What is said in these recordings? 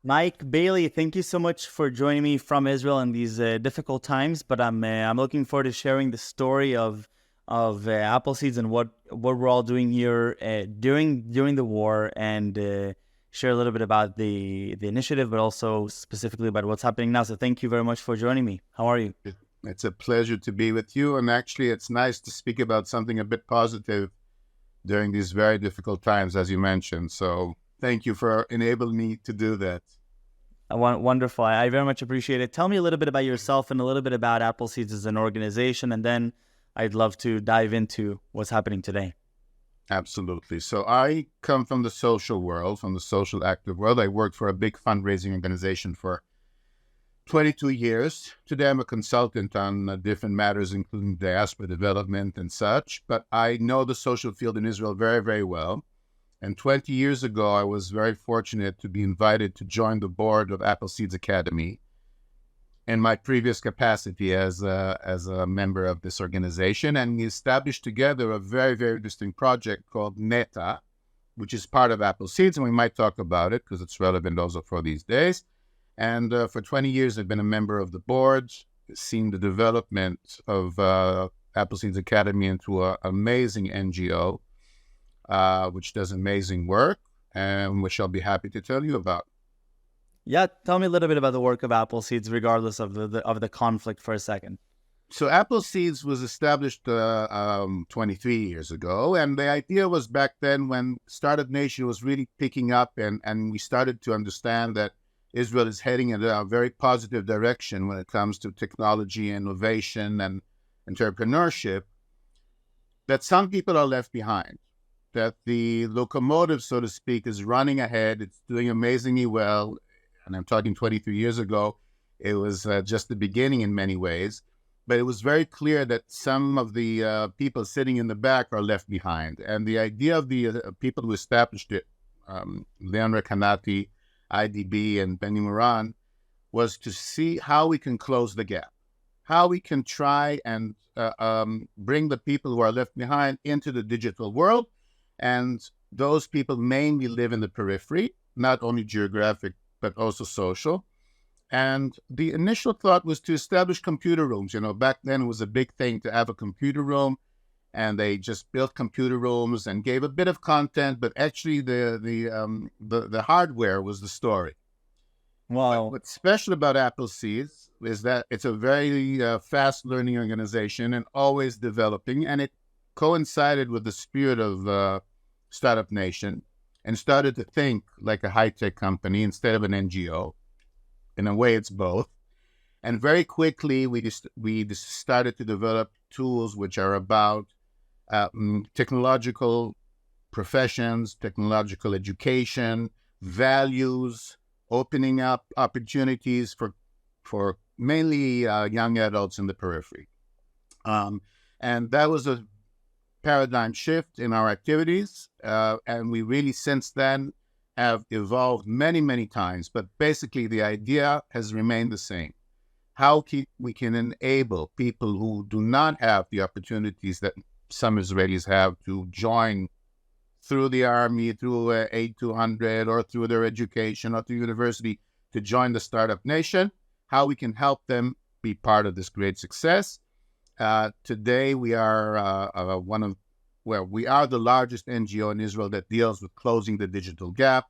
Mike Bailey, thank you so much for joining me from Israel in these difficult times. But I'm looking forward to sharing the story of Appleseeds and what we're all doing here during the war, and share a little bit about the initiative, but also specifically about what's happening now. So thank you very much for joining me. How are you? It's a pleasure to be with you. And actually, it's nice to speak about something a bit positive during these very difficult times, as you mentioned. So thank you for enabling me to do that. Wonderful. I very much appreciate it. Tell me a little bit about yourself and a little bit about Appleseeds as an organization, and then I'd love to dive into what's happening today. Absolutely. So I come from the social world, from the social active world. I worked for a big fundraising organization for 22 years. Today, I'm a consultant on different matters, including diaspora development and such. But I know the social field in Israel very, very well. And 20 years ago, I was very fortunate to be invited to join the board of Appleseeds Academy in my previous capacity as a member of this organization. And we established together a very, very interesting project called NETA, which is part of Appleseeds. And we might talk about it because it's relevant also for these days. And for 20 years, I've been a member of the board, seen the development of Appleseeds Academy into an amazing NGO, which does amazing work, and which I'll be happy to tell you about. Yeah, tell me a little bit about the work of Appleseeds, regardless of the conflict, for a second. So Appleseeds was established 23 years ago, and the idea was back then when Startup Nation was really picking up, and we started to understand that Israel is heading in a very positive direction when it comes to technology, innovation, and entrepreneurship, that some people are left behind, that the locomotive, so to speak, is running ahead. It's doing amazingly well. And I'm talking 23 years ago. It was just the beginning in many ways. But it was very clear that some of the people sitting in the back are left behind. And the idea of the people who established it, Leon Rekanati, IDB, and Benny Moran, was to see how we can close the gap, how we can try and bring the people who are left behind into the digital world. And those people mainly live in the periphery, not only geographic, but also social. And the initial thought was to establish computer rooms. You know, back then it was a big thing to have a computer room, and they just built computer rooms and gave a bit of content, but actually the hardware was the story. Wow. What's special about Appleseeds is that it's a very fast learning organization and always developing, and it coincided with the spirit of Startup Nation and started to think like a high-tech company instead of an NGO. In a way, it's both. And very quickly, we started to develop tools which are about technological professions, technological education, values, opening up opportunities for mainly young adults in the periphery. And that was a paradigm shift in our activities. And we really, since then, have evolved many, many times. But basically, the idea has remained the same. How we can enable people who do not have the opportunities that some Israelis have to join through the army, through 8200, or through their education, or through university, to join the Startup Nation, how we can help them be part of this great success. Today, we are we are the largest NGO in Israel that deals with closing the digital gap.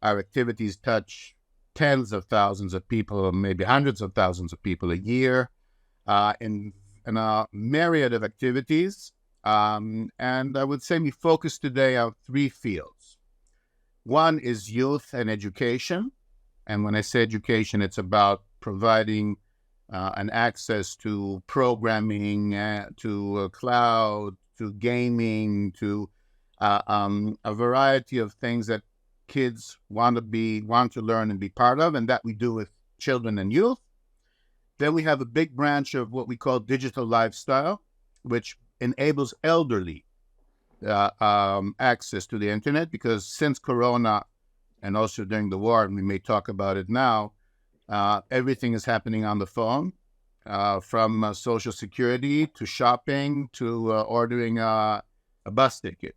Our activities touch tens of thousands of people, or maybe hundreds of thousands of people a year, in a myriad of activities. And I would say we focus today on three fields. One is youth and education. And when I say education, it's about providing an access to programming, to cloud, to gaming, to a variety of things that kids want to learn and be part of, and that we do with children and youth. Then we have a big branch of what we call digital lifestyle, which enables elderly access to the internet, because since Corona and also during the war, and we may talk about it now, everything is happening on the phone, from Social Security to shopping to ordering a bus ticket.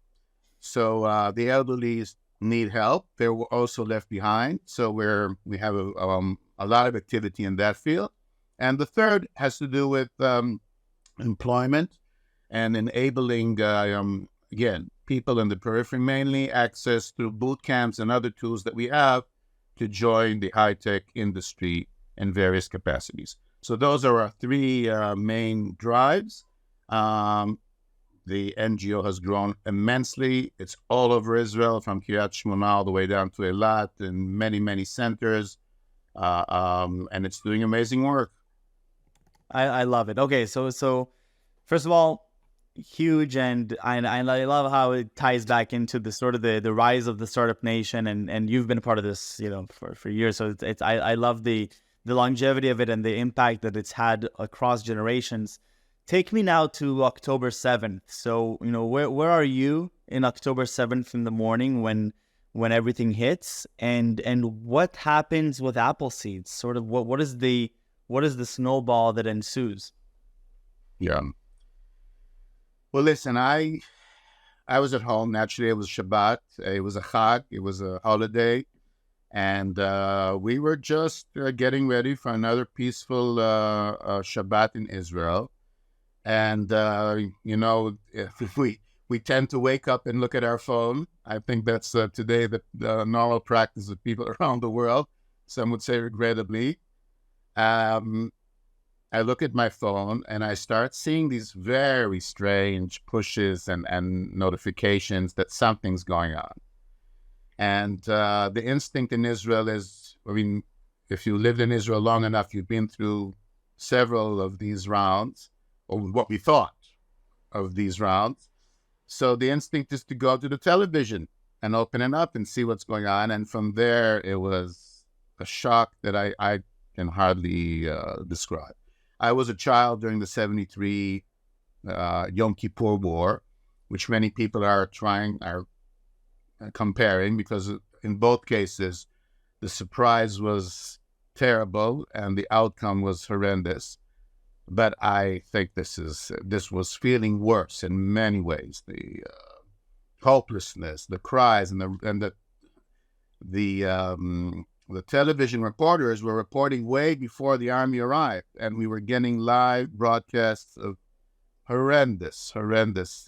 So the elderly need help. They were also left behind. So we have a lot of activity in that field. And the third has to do with employment and enabling, again, people in the periphery, mainly access through boot camps and other tools that we have to join the high-tech industry in various capacities. So those are our three main drives. The NGO has grown immensely. It's all over Israel, from Kiryat Shmona all the way down to Eilat, in many, many centers. And it's doing amazing work. I love it. Okay, so first of all, huge, and I love how it ties back into the sort of the rise of the startup nation, and you've been a part of this, for years. So I love the longevity of it and the impact that it's had across generations. Take me now to October 7th. So, where are you in October 7th in the morning when everything hits, and what happens with Appleseeds? Sort of what is the snowball that ensues? Yeah. Well, listen, I was at home. Naturally, it was Shabbat. It was a Chag. It was a holiday. And we were just getting ready for another peaceful Shabbat in Israel. And, if we tend to wake up and look at our phone. I think that's today the normal practice of people around the world. Some would say regrettably. I look at my phone and I start seeing these very strange pushes and notifications that something's going on. And the instinct in Israel is, if you lived in Israel long enough, you've been through several of these rounds, or what we thought of these rounds. So the instinct is to go to the television and open it up and see what's going on. And from there, it was a shock that I can hardly describe. I was a child during the 73 Yom Kippur War, which many people are comparing, because in both cases, the surprise was terrible and the outcome was horrendous. But I think this was feeling worse in many ways. The hopelessness, the cries, and the television reporters were reporting way before the army arrived, and we were getting live broadcasts of horrendous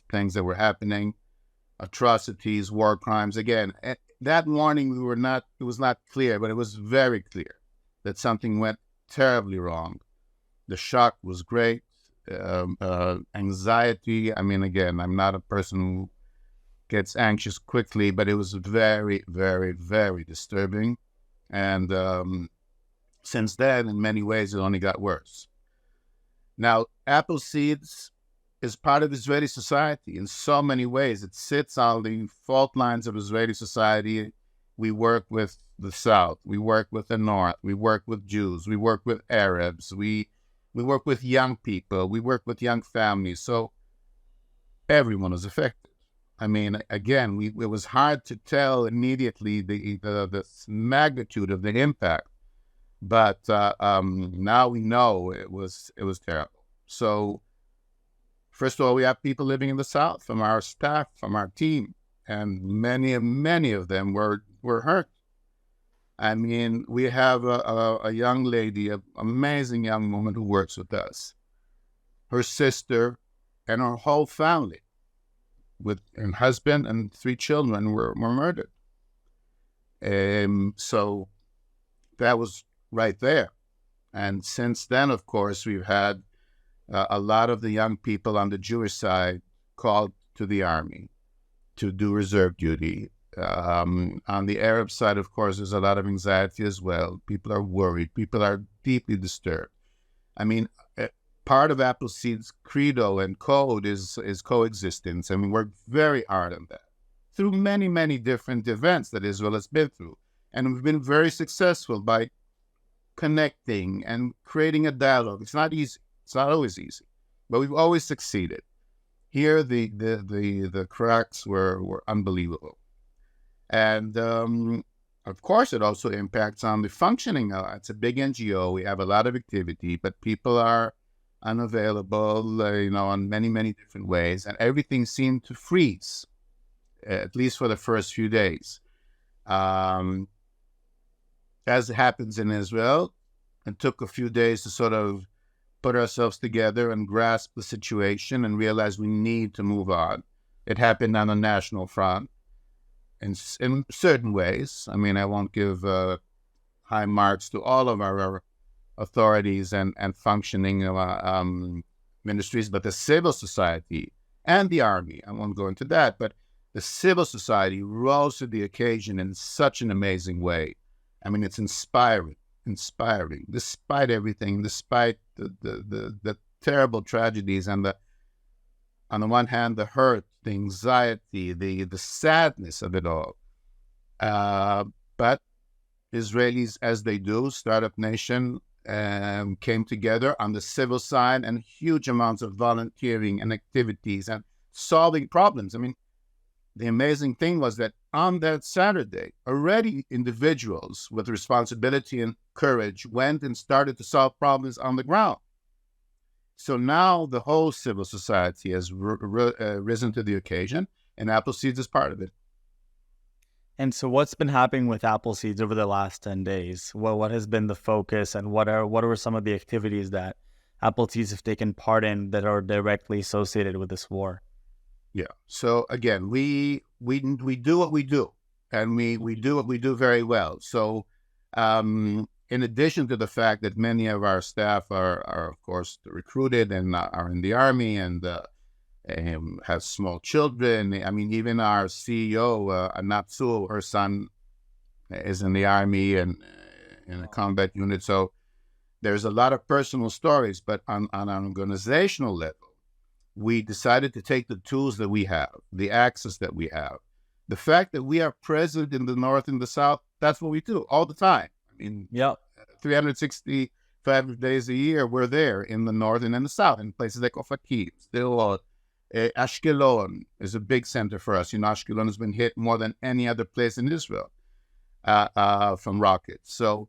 things that were happening, atrocities, war crimes. Again, that morning it was not clear, but it was very clear that something went terribly wrong. The shock was great. Anxiety. Again, I'm not a person who gets anxious quickly, but it was very, very, very disturbing. And since then, in many ways, it only got worse. Now, Appleseeds is part of Israeli society in so many ways. It sits on the fault lines of Israeli society. We work with the South. We work with the North. We work with Jews. We work with Arabs. We work with young people. We work with young families. So everyone is affected. Again, it was hard to tell immediately the magnitude of the impact, but now we know it was terrible. So first of all, we have people living in the South, from our staff, from our team, and many of them were hurt. We have a young lady, an amazing young woman who works with us. Her sister and her whole family, with her husband and 3 children, were murdered. So that was right there. And since then, of course, we've had a lot of the young people on the Jewish side called to the army to do reserve duty. On the Arab side, of course, there's a lot of anxiety as well. People are worried. People are deeply disturbed. Part of Appleseed's credo and code is coexistence, and we work very hard on that through many, many different events that Israel has been through. And we've been very successful by connecting and creating a dialogue. It's not easy. It's not always easy, but we've always succeeded. Here, the cracks were unbelievable. And of course, it also impacts on the functioning. It's a big NGO. We have a lot of activity, but people are unavailable, in many, many different ways. And everything seemed to freeze, at least for the first few days. Um, as happens in Israel, it took a few days to sort of put ourselves together and grasp the situation and realize we need to move on. It happened on a national front in certain ways. I mean, I won't give high marks to all of our authorities and functioning ministries, but the civil society and the army, I won't go into that, but the civil society rose to the occasion in such an amazing way. I mean, it's inspiring, despite everything, despite the terrible tragedies and on the one hand, the hurt, the anxiety, the sadness of it all. But Israelis, as they do, startup nation, came together on the civil side and huge amounts of volunteering and activities and solving problems. I mean, the amazing thing was that on that Saturday, already individuals with responsibility and courage went and started to solve problems on the ground. So now the whole civil society has risen to the occasion, and Appleseeds is part of it. And so what's been happening with Appleseeds over the last 10 days? What has been the focus, and what are some of the activities that Appleseeds have taken part in that are directly associated with this war? Yeah. So again, we do what we do, and we do what we do very well. So in addition to the fact that many of our staff are of course recruited and are in the army and have small children. I mean, even our CEO, Anatsu, her son is in the army and in a combat unit. So there's a lot of personal stories, but on an organizational level, we decided to take the tools that we have, the access that we have, the fact that we are present in the North and the South. That's what we do all the time. I mean, 365 days a year, we're there in the North and in the South, in places like Ofakim, Sderot, Ashkelon is a big center for us. You know, Ashkelon has been hit more than any other place in Israel from rockets. So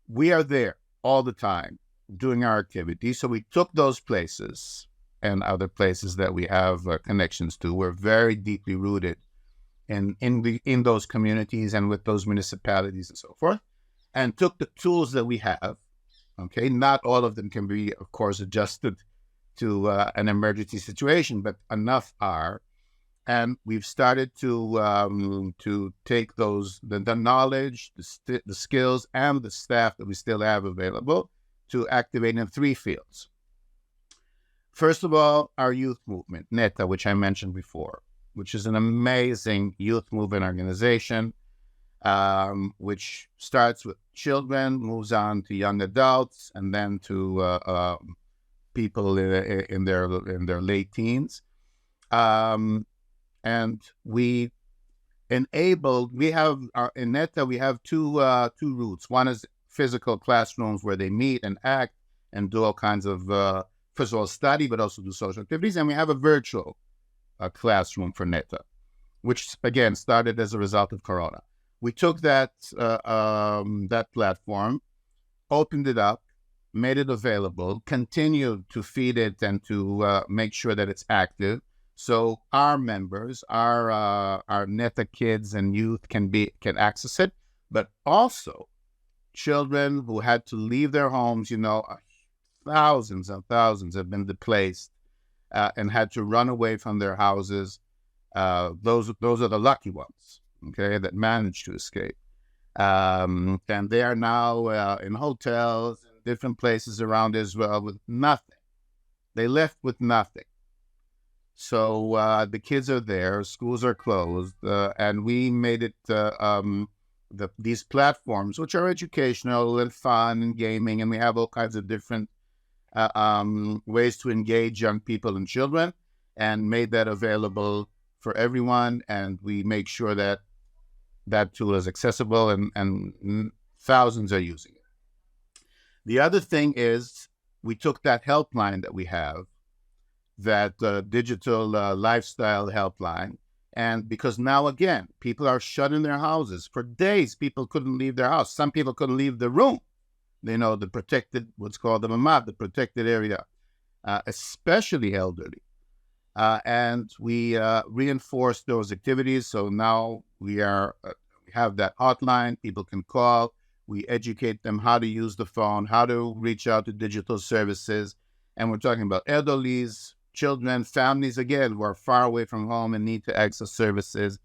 we are there all the time doing our activities. So we took those places and other places that we have connections to. We're very deeply rooted in those communities and with those municipalities and so forth, and took the tools that we have. Okay, not all of them can be, of course, adjusted to an emergency situation, but enough are, and we've started to take the knowledge, the skills, and the staff that we still have available to activate in 3 fields. First of all, our youth movement, NETA, which I mentioned before, which is an amazing youth movement organization, which starts with children, moves on to young adults, and then to people in their late teens, and we have in NETA we have two routes. One is physical classrooms where they meet and act and do all kinds of first of all study, but also do social activities, and we have a virtual classroom for NETA, which again started as a result of Corona. We took that platform, opened it up, made it available, continued to feed it and to make sure that it's active. So our members, our NETA kids and youth can access it, but also children who had to leave their homes. You know, thousands and thousands have been displaced and had to run away from their houses. Those are the lucky ones, okay, that managed to escape. And they are now in hotels, different places around Israel with nothing. They left with nothing. So the kids are there, schools are closed, and we made it these platforms, which are educational and fun and gaming, and we have all kinds of different ways to engage young people and children, and made that available for everyone. And we make sure that that tool is accessible, and thousands are using it. The other thing is we took that helpline that we have, that digital lifestyle helpline, and because now again, people are shut in their houses. For days, people couldn't leave their house. Some people couldn't leave the room. You know, the protected, what's called the mamad, the protected area, especially elderly. And we reinforced those activities. So now we have that hotline. People can call. We educate them how to use the phone, how to reach out to digital services. And we're talking about elderlies, children, families, again, who are far away from home and need to access services.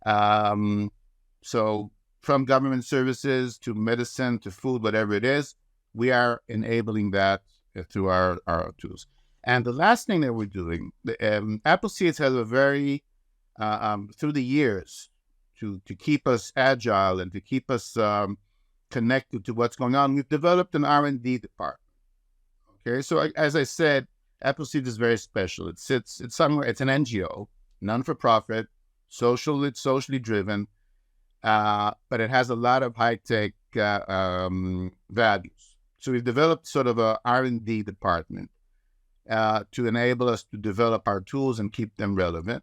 So from government services to medicine to food, whatever it is, we are enabling that through our tools. And the last thing that we're doing, Appleseeds has a very, through the years, to keep us agile and to keep us connected to what's going on, we've developed an R&D department. Okay, so as I said, Appleseeds is very special. It's somewhere, it's an NGO, non-for-profit, it's socially driven, but it has a lot of high-tech values. So we've developed sort of a R&D department to enable us to develop our tools and keep them relevant.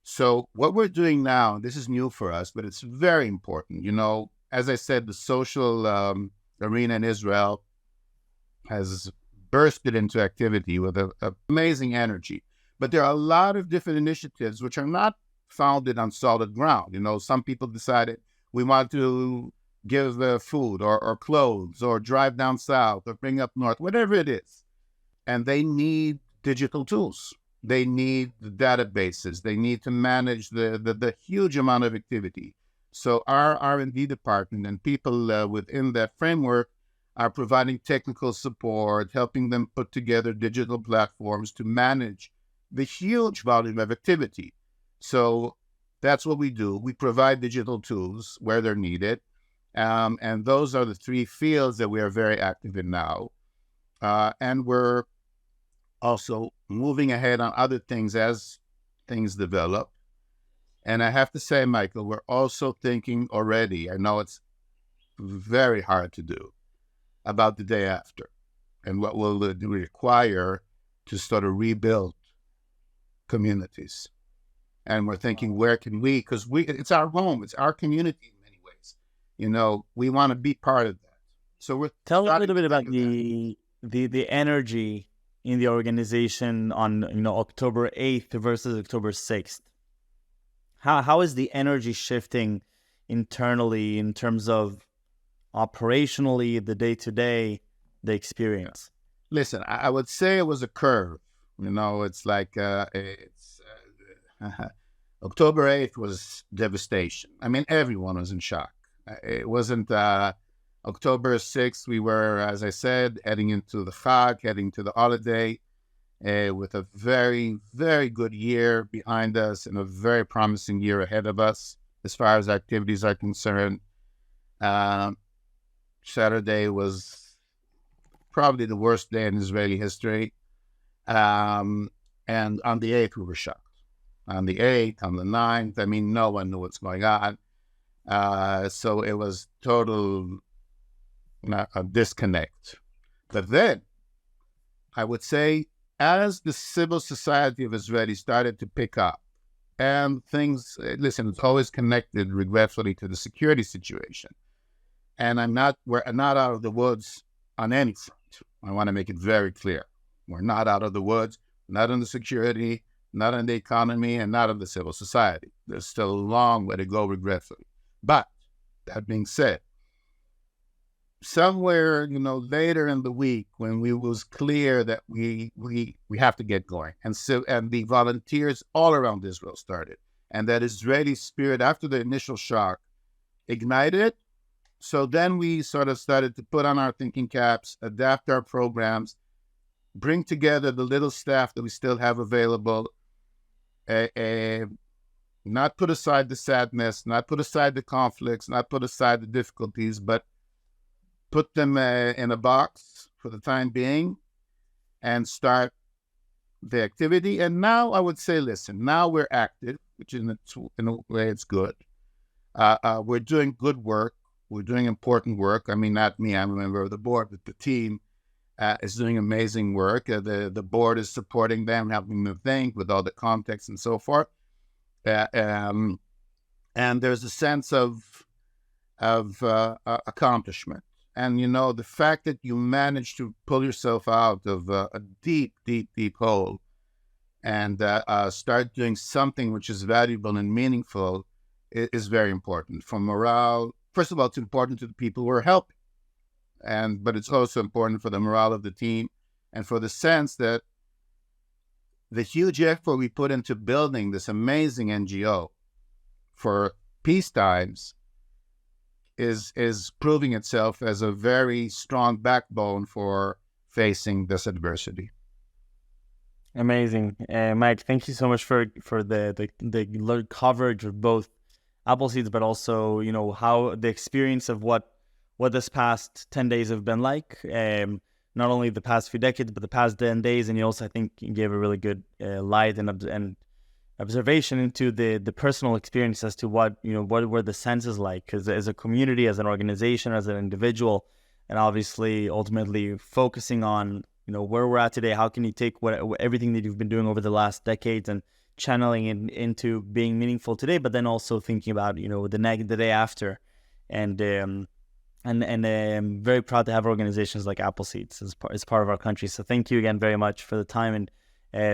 So what we're doing now, this is new for us, but it's very important. You know, as I said, the social arena in Israel has bursted into activity with an amazing energy. But there are a lot of different initiatives which are not founded on solid ground. You know, some people decided we want to give food or clothes or drive down south or bring up north, whatever it is. And they need digital tools. They need the databases. They need to manage the huge amount of activity. So our R&D department and people within that framework are providing technical support, helping them put together digital platforms to manage the huge volume of activity. So that's what we do. We provide digital tools where they're needed. And those are the three fields that we are very active in now. And we're also moving ahead on other things as things develop. And I have to say, Michael, we're also thinking already, I know it's very hard to do, about the day after and what will it require to sort of rebuild communities. And we're thinking, where can we, because it's our home, it's our community in many ways. You know, we want to be part of that. So we're Tell a little bit about the energy in the organization on October 8th versus October 6th. How is the energy shifting internally in terms of operationally, the day-to-day, the experience? Listen, I would say it was a curve. You know, it's like October 8th was devastation. I mean, everyone was in shock. It wasn't October 6th. We were, as I said, heading into the Chag, heading to the holiday, with a very, very good year behind us and a very promising year ahead of us as far as activities are concerned. Saturday was probably the worst day in Israeli history. And on the 8th, we were shocked. On the 8th, on the 9th, I mean, no one knew what's going on. So it was total a disconnect. But then, I would say, as the civil society of Israeli started to pick up, and things, listen, it's always connected, regretfully, to the security situation. And we're not out of the woods on any front. I want to make it very clear. We're not out of the woods, not on the security, not on the economy, and not on the civil society. There's still a long way to go, regretfully. But that being said, somewhere, later in the week, when it was clear that we have to get going, and the volunteers all around Israel started, and that Israeli spirit, after the initial shock, ignited. So then we sort of started to put on our thinking caps, adapt our programs, bring together the little staff that we still have available, not put aside the sadness, not put aside the conflicts, not put aside the difficulties, but put them in a box for the time being and start the activity. And now I would say, listen, now we're active, which in a way it's good. We're doing good work. We're doing important work. I mean, not me, I'm a member of the board, but the team is doing amazing work. The board is supporting them, helping them think with all the context and so forth. And there's a sense of accomplishment. And, the fact that you managed to pull yourself out of a deep, deep, deep hole and start doing something which is valuable and meaningful is very important. For morale, first of all, it's important to the people who are helping, but it's also important for the morale of the team and for the sense that the huge effort we put into building this amazing NGO for peace times is proving itself as a very strong backbone for facing this adversity. Amazing, Mike. Thank you so much for the coverage of both Appleseeds, but also how the experience of what this past 10 days have been like. Not only the past few decades, but the past 10 days, and you also, I think, you gave a really good light and observation into the personal experience as to what were the senses like, because as a community, as an organization, as an individual, and obviously ultimately focusing on where we're at today. How can you take everything that you've been doing over the last decades and channeling it into being meaningful today, but then also thinking about the day after, and I'm very proud to have organizations like Appleseeds as part of our country. So thank you again very much for the time, and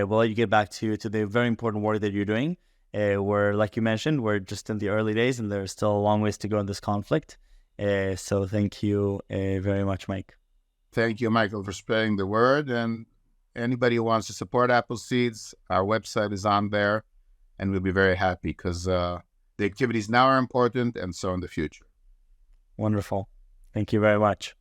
we'll let you get back to the very important work that you're doing. We're, like you mentioned, we're just in the early days, and there's still a long ways to go in this conflict. So thank you very much, Mike. Thank you, Michael, for spreading the word. And anybody who wants to support Appleseeds, our website is on there, and we'll be very happy because the activities now are important, and so in the future. Wonderful. Thank you very much.